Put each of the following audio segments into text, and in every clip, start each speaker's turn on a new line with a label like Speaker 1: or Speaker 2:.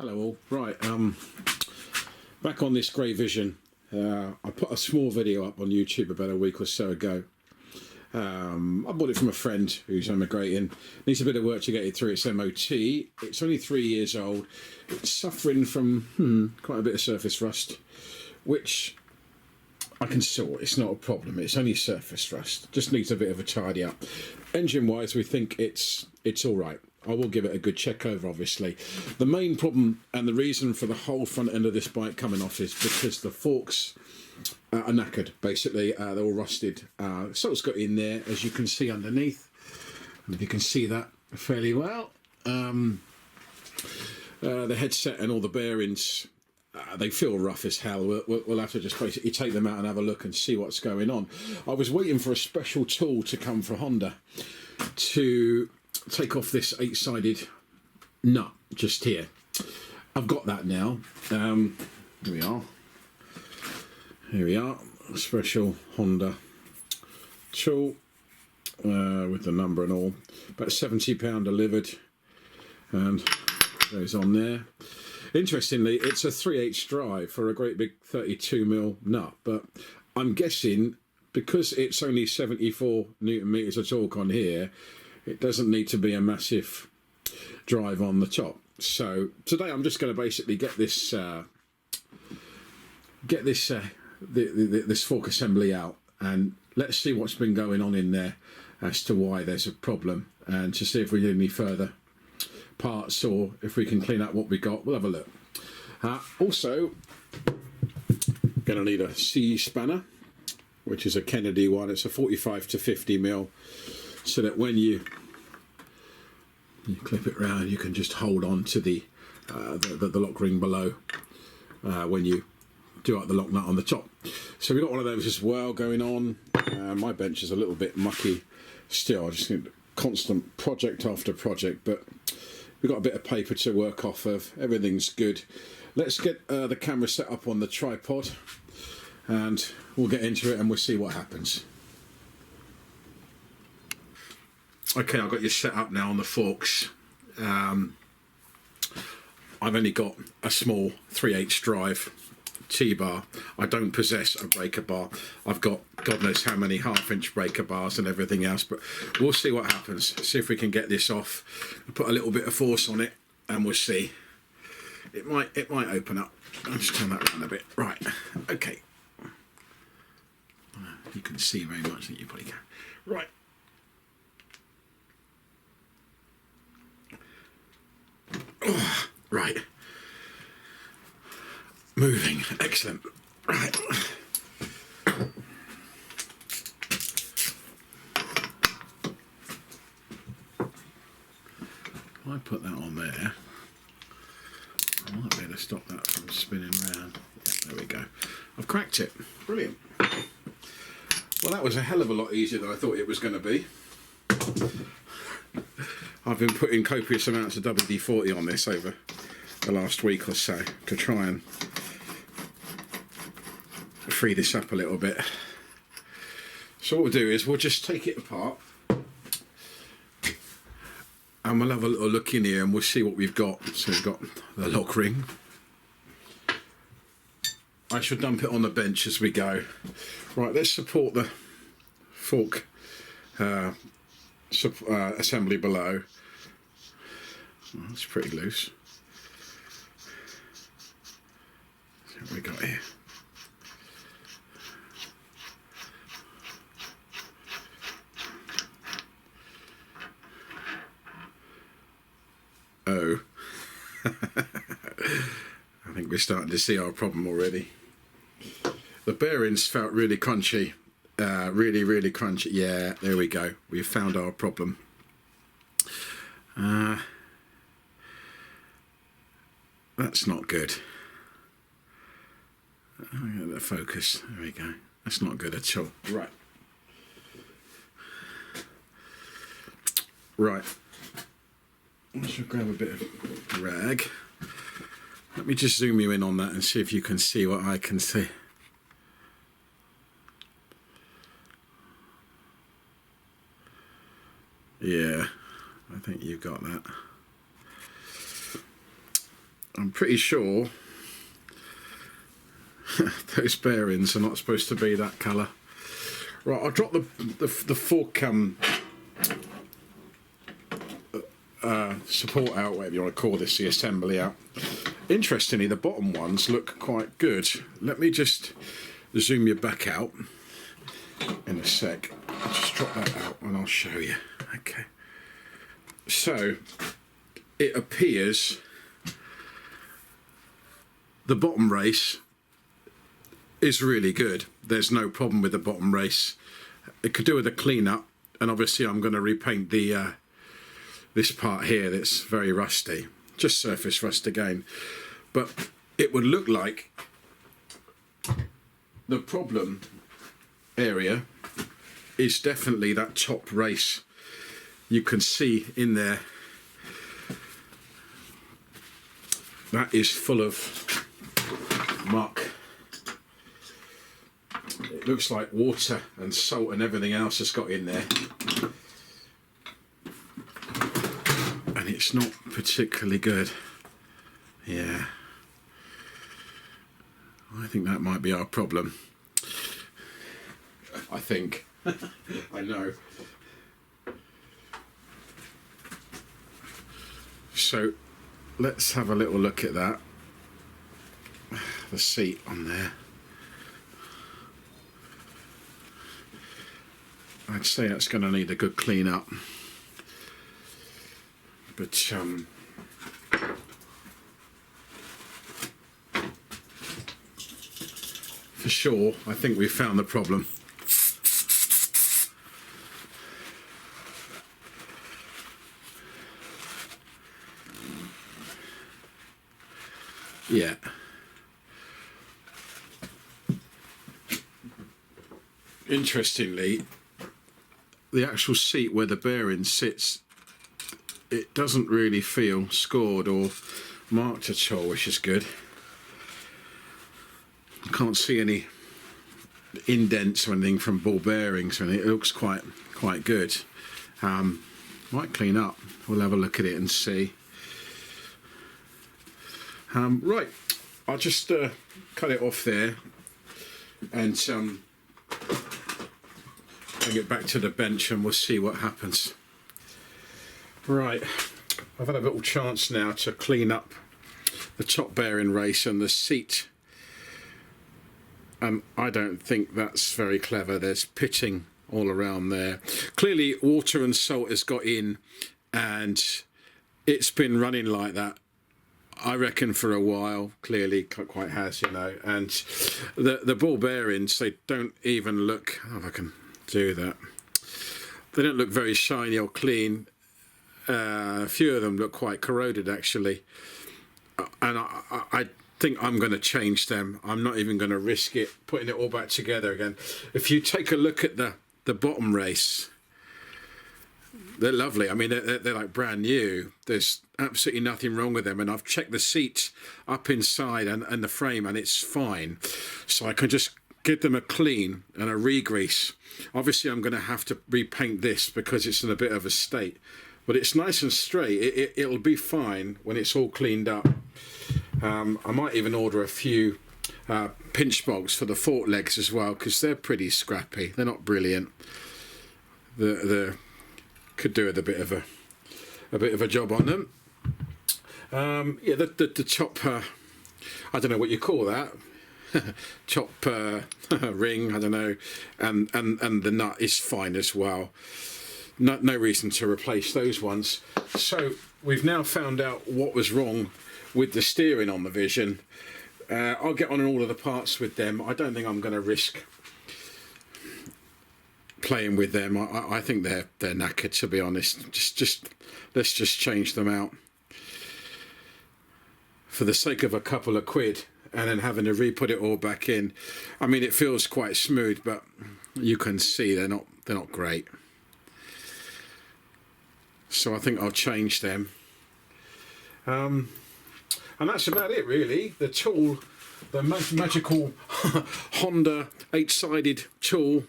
Speaker 1: Hello all. Right, back on this Grey Vision. I put a small video up on YouTube about a week or so ago. I bought it from a friend who's emigrating. Needs a bit of work to get it through its MOT. It's only 3 years old. It's suffering from quite a bit of surface rust, which I can sort. It's not a problem. It's only surface rust. Just needs a bit of a tidy up. Engine-wise, we think it's all right. I will give it a good check over, obviously. The main problem and the reason for the whole front end of this bike coming off is because the forks are knackered, basically. They're all rusted. Salt's got in there, as you can see underneath. And if you can see that fairly well. The headset and all the bearings, they feel rough as hell. We'll have to just basically take them out and have a look and see what's going on. I was waiting for a special tool to come for Honda to take off this 8-sided nut just here. I've got that now. Here we are. Here we are. A special Honda tool with the number and all. About £70 delivered, and goes on there. Interestingly, it's a 3/8 drive for a great big 32mm nut, but I'm guessing because it's only 74 Newton meters of torque on here, it doesn't need to be a massive drive on the top. So today I'm just going to basically get this this fork assembly out, and let's see what's been going on in there as to why there's a problem, and to see if we need any further parts or if we can clean up what we got. We'll have a look. Also, going to need a C spanner, which is a Kennedy one. It's a 45 to 50mm, so that when you clip it round, you can just hold on to the lock ring below when you do out the lock nut on the top. So we've got one of those as well going on. My bench is a little bit mucky still. I just need constant project after project, but we've got a bit of paper to work off of. Everything's good. Let's get the camera set up on the tripod, and we'll get into it and we'll see what happens. Okay, I've got you set up now on the forks. I've only got a small 3/8 drive T-bar. I don't possess a breaker bar. I've got God knows how many 1/2-inch breaker bars and everything else, but we'll see what happens. See if we can get this off. Put a little bit of force on it and we'll see. It might open up. I'll just turn that around a bit. Right, okay. You can see very much that you probably can. Right. Oh, right. Moving. Excellent. Right. If I put that on there, I might be able to stop that from spinning round. Yeah, there we go. I've cracked it. Brilliant. Well, that was a hell of a lot easier than I thought it was going to be. I've been putting copious amounts of WD-40 on this over the last week or so to try and free this up a little bit. So what we'll do is we'll just take it apart and we'll have a little look in here and we'll see what we've got. So we've got the lock ring. I shall dump it on the bench as we go. Right, let's support the fork assembly below. Oh, that's pretty loose. See what we got here. Oh. I think we're starting to see our problem already. The bearings felt really crunchy. Really crunchy. Yeah, there we go. We've found our problem. That's not good. Get the focus. There we go. That's not good at all. Right. Right. I should grab a bit of rag. Let me just zoom you in on that and see if you can see what I can see. Yeah, I think you've got that. I'm pretty sure those bearings are not supposed to be that colour. Right, I'll drop the fork support out, whatever you want to call this, the assembly out. Interestingly, the bottom ones look quite good. Let me just zoom you back out in a sec. I'll just drop that out and I'll show you. Okay. So, it appears the bottom race is really good. There's no problem with the bottom race. It could do with a clean up, and obviously I'm going to repaint the this part here that's very rusty, just surface rust again. But it would look like the problem area is definitely that top race. You can see in there that is full of muck. It looks like water and salt and everything else has got in there, and it's not particularly good. Yeah, I think that might be our problem. I think. I know. So let's have a little look at that. The seat on there. I'd say that's going to need a good clean up, but for sure I think we found the problem. Yeah. Interestingly, the actual seat where the bearing sits, it doesn't really feel scored or marked at all, which is good. I can't see any indents or anything from ball bearings or anything. It looks quite good. Might clean up. We'll have a look at it and see. Right, I'll just cut it off there and bring it back to the bench and we'll see what happens. Right, I've had a little chance now to clean up the top bearing race and the seat, and I don't think that's very clever. There's pitting all around there. Clearly water and salt has got in and it's been running like that, I reckon, for a while. Clearly quite has, you know. And the ball bearings, they don't even look, oh, if I can do that, they don't look very shiny or clean. A few of them look quite corroded actually, and I think I'm going to change them. I'm not even going to risk it putting it all back together again. If you take a look at the bottom race, they're lovely. I mean, they're like brand new. There's absolutely nothing wrong with them, and I've checked the seats up inside and the frame, and it's fine. So I can just give them a clean and a re-grease. Obviously I'm going to have to repaint this because it's in a bit of a state, but it's nice and straight. It'll be fine when it's all cleaned up. I might even order a few pinch bolts for the fork legs as well, because they're pretty scrappy. They're not brilliant. The could do with a bit of a job on them. Yeah, the top, I don't know what you call that. Top ring, I don't know, and the nut is fine as well. No reason to replace those ones. So we've now found out what was wrong with the steering on the Vision. I'll get on all of the parts with them. I don't think I'm going to risk playing with them. I think they're knackered, to be honest. Just let's just change them out for the sake of a couple of quid, and then having to re-put it all back in. I mean, it feels quite smooth, but you can see they're not great. So I think I'll change them. And that's about it, really. The tool, the magical Honda 8-sided tool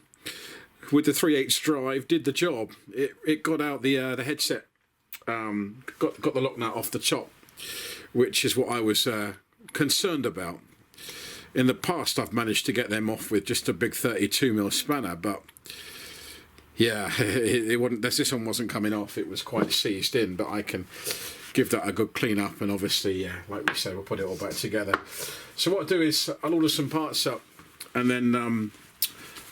Speaker 1: with the 3/8 drive did the job. It got out the headset, got the lock nut off the top which is what I was concerned about. In the past, I've managed to get them off with just a big 32mm spanner, but yeah, it wasn't. This one wasn't coming off. It was quite seized in, but I can give that a good clean up, and obviously, yeah, like we say, we'll put it all back together. So what I'll do is I'll order some parts up, and then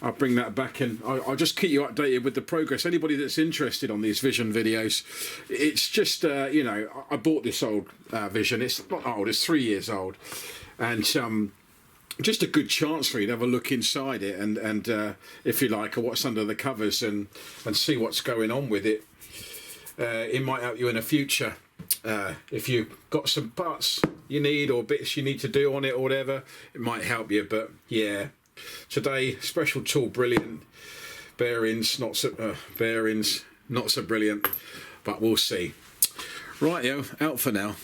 Speaker 1: I'll bring that back in. I'll just keep you updated with the progress. Anybody that's interested on these Vision videos, it's just, you know, I bought this old Vision. It's not old, it's 3 years old. And just a good chance for you to have a look inside it and if you like, or what's under the covers and see what's going on with it. It might help you in the future. If you've got some parts you need or bits you need to do on it or whatever, it might help you. But yeah, today, special tool, brilliant. Bearings, not so brilliant, but we'll see. Right, yo, out for now.